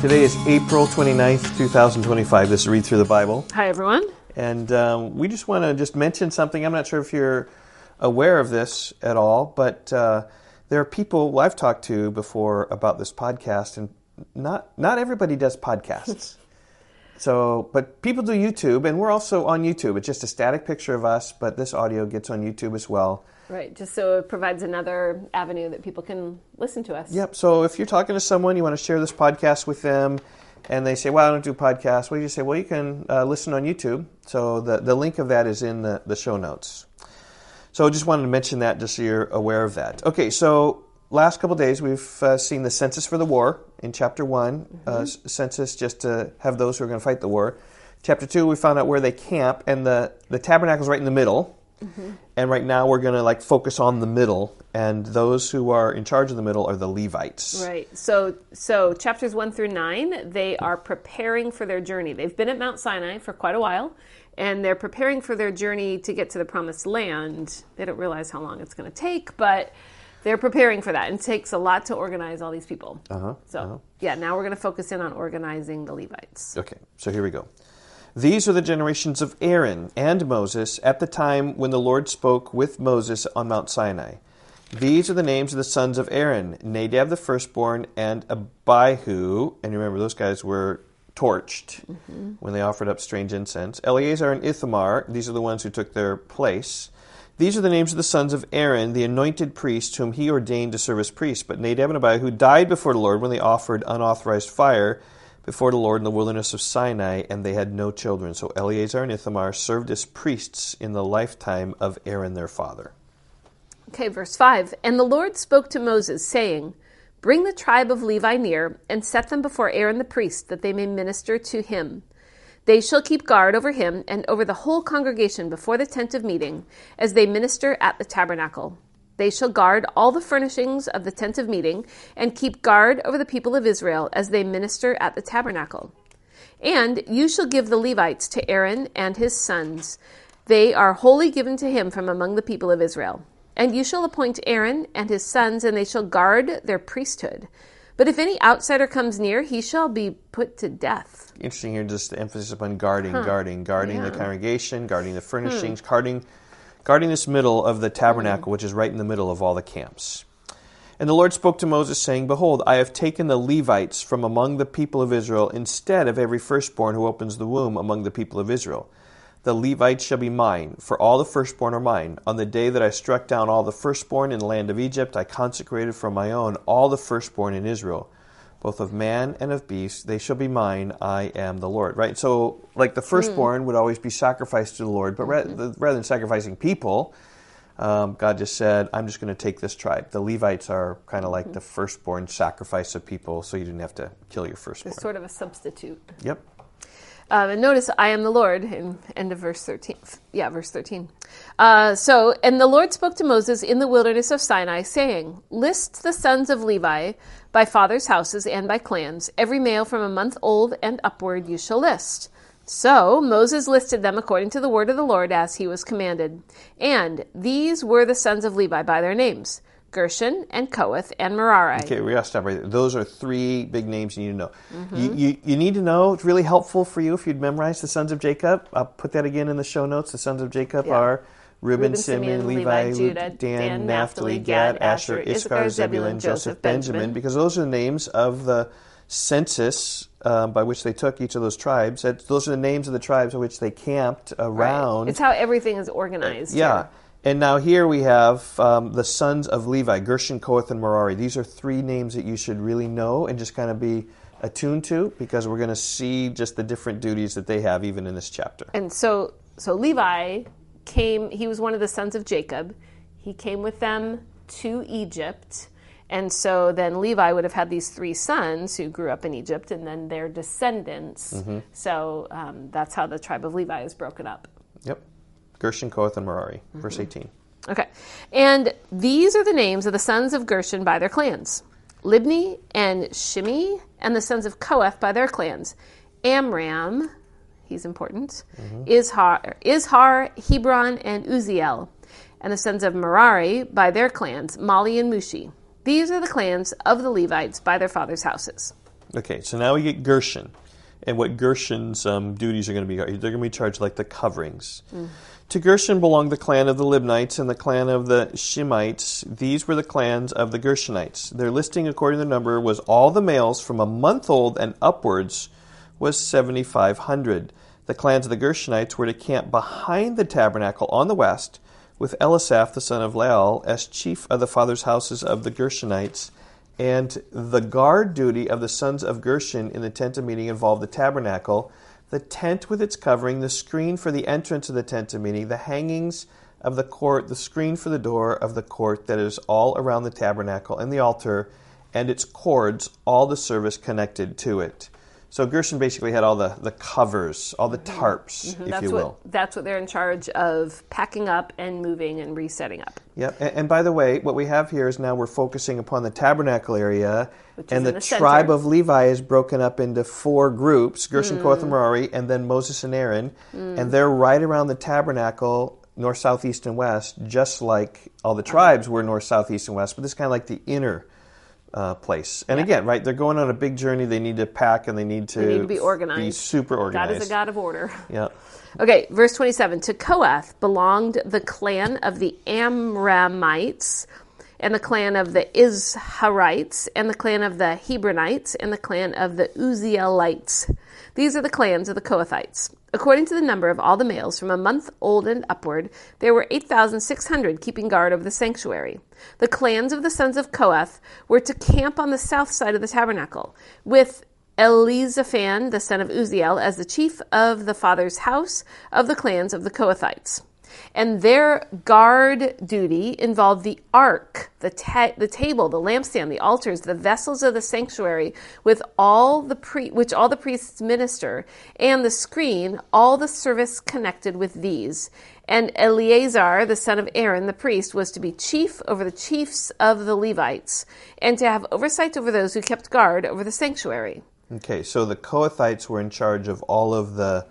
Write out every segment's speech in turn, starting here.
Today is April 29th, 2025. This is Read Through the Bible. Hi, everyone. And we just want to mention something. I'm not sure if you're aware of this at all, but there are people I've talked to before about this podcast, and not everybody does podcasts. But people do YouTube, and we're also on YouTube. It's just a static picture of us, but this audio gets on YouTube as well. Right, just so it provides another avenue that people can listen to us. Yep, so if you're talking to someone, you want to share this podcast with them, and they say, well, I don't do podcasts. Well, you just say, well, you can listen on YouTube. So the link of that is in the show notes. So I just wanted to mention that just so you're aware of that. Okay, so last couple of days we've seen the census for the war in chapter 1. Census just to have those who are going to fight the war. Chapter 2, we found out where they camp, and the tabernacle's right in the middle. And right now we're going to focus on the middle, and those who are in charge of the middle are the Levites. Right. So chapters 1 through 9, they are preparing for their journey. They've been at Mount Sinai for quite a while, and they're preparing for their journey to get to the promised land. They don't realize how long it's going to take, but they're preparing for that. And it takes a lot to organize all these people. Now we're going to focus in on organizing the Levites. Okay, so here we go. These are the generations of Aaron and Moses at the time when the Lord spoke with Moses on Mount Sinai. These are the names of the sons of Aaron, Nadab the firstborn and Abihu. And remember, those guys were torched when they offered up strange incense. Eleazar and Ithamar, these are the ones who took their place. These are the names of the sons of Aaron, the anointed priests whom he ordained to serve as priests. But Nadab and Abihu died before the Lord when they offered unauthorized fire before the Lord in the wilderness of Sinai, and they had no children. So Eleazar and Ithamar served as priests in the lifetime of Aaron their father. Okay, verse 5. And the Lord spoke to Moses, saying, Bring the tribe of Levi near, and set them before Aaron the priest, that they may minister to him. They shall keep guard over him and over the whole congregation before the tent of meeting, as they minister at the tabernacle. They shall guard all the furnishings of the tent of meeting, and keep guard over the people of Israel as they minister at the tabernacle. And you shall give the Levites to Aaron and his sons. They are wholly given to him from among the people of Israel. And you shall appoint Aaron and his sons, and they shall guard their priesthood. But if any outsider comes near, he shall be put to death. Interesting here, just the emphasis upon guarding the congregation, guarding the furnishings, guarding this middle of the tabernacle, which is right in the middle of all the camps. And the Lord spoke to Moses, saying, Behold, I have taken the Levites from among the people of Israel instead of every firstborn who opens the womb among the people of Israel. The Levites shall be mine, for all the firstborn are mine. On the day that I struck down all the firstborn in the land of Egypt, I consecrated for my own all the firstborn in Israel, both of man and of beast. They shall be mine. I am the Lord. Right? So, the firstborn would always be sacrificed to the Lord, but rather than sacrificing people, God just said, I'm just going to take this tribe. The Levites are kind of like the firstborn sacrifice of people, so you didn't have to kill your firstborn. It's sort of a substitute. Yep. And notice, I am the Lord, in end of verse 13. Yeah, verse 13. And the Lord spoke to Moses in the wilderness of Sinai, saying, List the sons of Levi by fathers' houses and by clans. Every male from a month old and upward you shall list. So Moses listed them according to the word of the Lord as he was commanded. And these were the sons of Levi by their names, Gershon and Kohath and Merari. Okay, we got to stop right there. Those are three big names you need to know. You need to know, it's really helpful for you if you'd memorize the sons of Jacob. I'll put that again in the show notes. The sons of Jacob are Reuben, Simeon, Levi, Judah, Dan, Naphtali, Gad, Asher, Issachar, Zebulun, Joseph, Benjamin, because those are the names of the census by which they took each of those tribes. Those are the names of the tribes of which they camped around. Right. It's how everything is organized. Yeah. Here. And now here we have the sons of Levi, Gershon, Kohath, and Merari. These are three names that you should really know and just kind of be attuned to, because we're going to see just the different duties that they have even in this chapter. And so Levi came, he was one of the sons of Jacob. He came with them to Egypt. And so then Levi would have had these three sons who grew up in Egypt, and then their descendants. So that's how the tribe of Levi is broken up. Yep. Gershon, Kohath, and Merari. Verse 18. Okay. And these are the names of the sons of Gershon by their clans. Libni and Shimei, and the sons of Kohath by their clans. Amram, he's important. Izhar, Hebron, and Uziel. And the sons of Merari by their clans, Mali and Mushi. These are the clans of the Levites by their fathers' houses. Okay, so now we get Gershon. And what Gershon's duties are going to be. They're going to be charged like the coverings. To Gershon belonged the clan of the Libnites and the clan of the Shimeites. These were the clans of the Gershonites. Their listing according to the number was all the males from a month old and upwards was 7,500. The clans of the Gershonites were to camp behind the tabernacle on the west, with Elisaph the son of Lael as chief of the fathers' houses of the Gershonites. And the guard duty of the sons of Gershon in the tent of meeting involved the tabernacle, the tent with its covering, the screen for the entrance of the tent of meeting, the hangings of the court, the screen for the door of the court that is all around the tabernacle, and the altar, and its cords, all the service connected to it. So Gershon basically had all the covers, all the tarps, if you will. That's what they're in charge of packing up and moving and resetting up. Yep. And by the way, what we have here is now we're focusing upon the tabernacle area, and the tribe of Levi is broken up into 4 groups, Gershon, Kohath, and Merari, and then Moses and Aaron, and they're right around the tabernacle, north, south, east, and west, just like all the tribes were north, south, east, and west, but this is kind of like the inner place. And again, right, they're going on a big journey. They need to pack and they need to be organized. Be super organized. God is a God of order. Yeah. Okay, verse 27. To Kohath belonged the clan of the Amramites, and the clan of the Izharites, and the clan of the Hebronites, and the clan of the Uzzielites. These are the clans of the Kohathites. According to the number of all the males from a month old and upward, there were 8,600 keeping guard over the sanctuary. The clans of the sons of Kohath were to camp on the south side of the tabernacle, with Elizaphan, the son of Uzziel, as the chief of the father's house of the clans of the Kohathites. And their guard duty involved the ark, the table, the lampstand, the altars, the vessels of the sanctuary, with which all the priests minister, and the screen, all the service connected with these. And Eleazar, the son of Aaron, the priest, was to be chief over the chiefs of the Levites, and to have oversight over those who kept guard over the sanctuary. Okay, so the Kohathites were in charge of all of the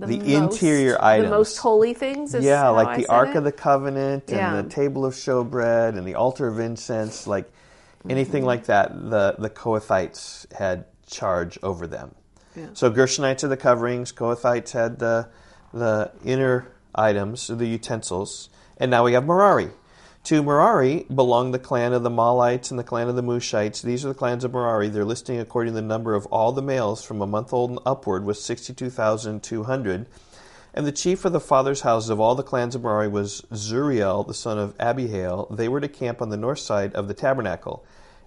interior items. The most holy things? Like the Ark of the Covenant and the table of showbread and the altar of incense, like anything like that, the Kohathites had charge over them. Yeah. So Gershonites had the coverings, Kohathites had the inner items, the utensils, and now we have Merari. To Merari belonged the clan of the Mahlites and the clan of the Mushites. These are the clans of Merari. Their listing according to the number of all the males from a month old and upward was 62,200. And the chief of the fathers' houses of all the clans of Merari was Zuriel, the son of Abihail. They were to camp on the north side of the tabernacle.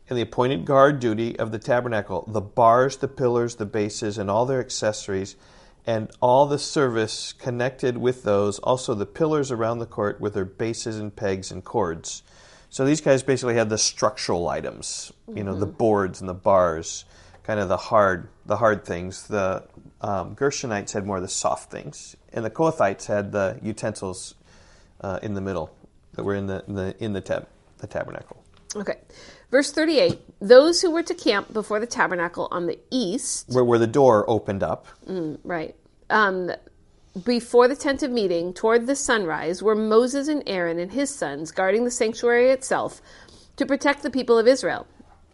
And the appointed guard duty of the tabernacle, the bars, the pillars, the bases, and all their accessories, and all the service connected with those, also the pillars around the court with their bases and pegs and cords. So these guys basically had the structural items, the boards and the bars, kind of the hard things. The Gershonites had more of the soft things, and the Kohathites had the utensils in the middle that were in the tabernacle. Okay. Verse 38, those who were to camp before the tabernacle on the east... Where the door opened up. Right. Before the tent of meeting, toward the sunrise, were Moses and Aaron and his sons guarding the sanctuary itself to protect the people of Israel.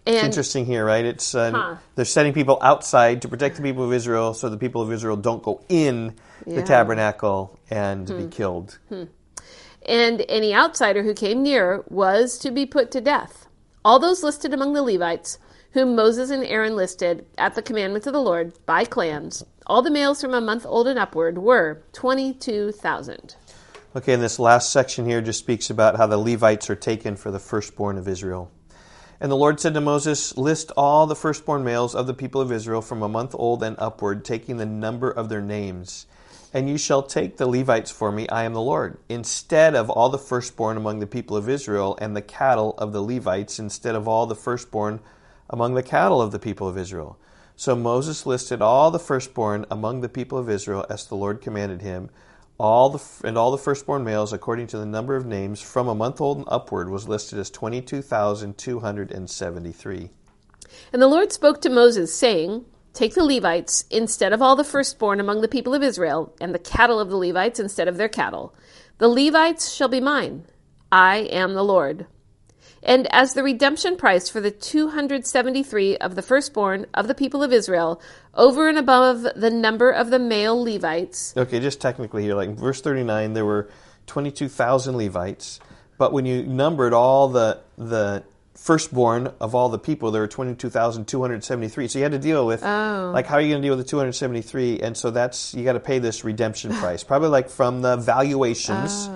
And it's interesting here, right? It's they're setting people outside to protect the people of Israel so the people of Israel don't go in the tabernacle and be killed. And any outsider who came near was to be put to death. All those listed among the Levites, whom Moses and Aaron listed at the commandment of the Lord by clans, all the males from a month old and upward were 22,000. Okay, and this last section here just speaks about how the Levites are taken for the firstborn of Israel. And the Lord said to Moses, list all the firstborn males of the people of Israel from a month old and upward, taking the number of their names. And you shall take the Levites for me, I am the Lord, instead of all the firstborn among the people of Israel, and the cattle of the Levites, instead of all the firstborn among the cattle of the people of Israel. So Moses listed all the firstborn among the people of Israel, as the Lord commanded him. All the firstborn males, according to the number of names, from a month old and upward, was listed as 22,273. And the Lord spoke to Moses, saying, take the Levites instead of all the firstborn among the people of Israel, and the cattle of the Levites instead of their cattle. The Levites shall be mine. I am the Lord. And as the redemption price for the 273 of the firstborn of the people of Israel, over and above the number of the male Levites. Okay, just technically here, like in verse 39, there were 22,000 Levites, but when you numbered all the firstborn of all the people, there were 22,273. So you had to deal with, like, how are you going to deal with the 273? And so you got to pay this redemption price, probably like from the valuations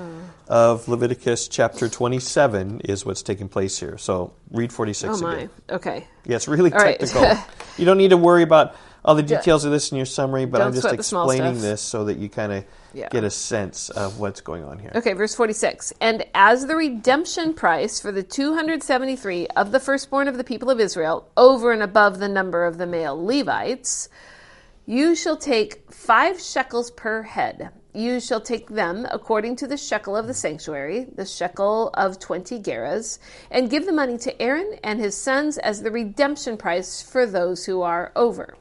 of Leviticus chapter 27 is what's taking place here. So read 46 again. Again. Okay. Yeah, it's really technical. Right. You don't need to worry about all the details of this in your summary, but I'm just explaining this so that you kind of get a sense of what's going on here. Okay, verse 46. And as the redemption price for the 273 of the firstborn of the people of Israel, over and above the number of the male Levites, you shall take 5 shekels per head. You shall take them according to the shekel of the sanctuary, the shekel of 20 gerahs, and give the money to Aaron and his sons as the redemption price for those who are over.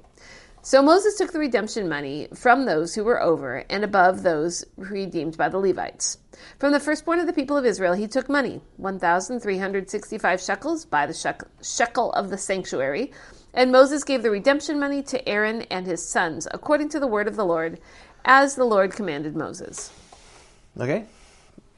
So Moses took the redemption money from those who were over and above those redeemed by the Levites. From the firstborn of the people of Israel, he took money, 1,365 shekels by the shekel of the sanctuary. And Moses gave the redemption money to Aaron and his sons, according to the word of the Lord, as the Lord commanded Moses. Okay.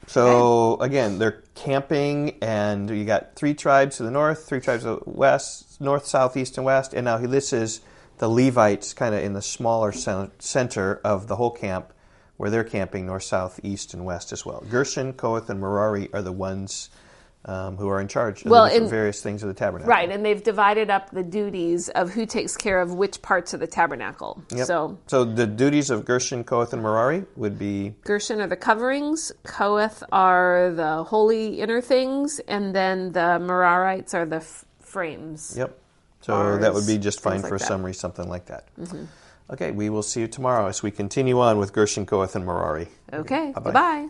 So, again, they're camping, and you got 3 tribes to the north, 3 tribes to the west, north, south, east, and west. And now this is the Levites kind of in the smaller center of the whole camp where they're camping north, south, east, and west as well. Gershon, Kohath, and Merari are the ones who are in charge of the various things of the tabernacle. Right, and they've divided up the duties of who takes care of which parts of the tabernacle. Yep. So the duties of Gershon, Kohath, and Merari would be... Gershon are the coverings, Kohath are the holy inner things, and then the Merarites are the frames. Yep. So that would be just fine for a summary, something like that. Mm-hmm. Okay, we will see you tomorrow as we continue on with Gershon, Kohath, and Merari. Okay, bye-bye.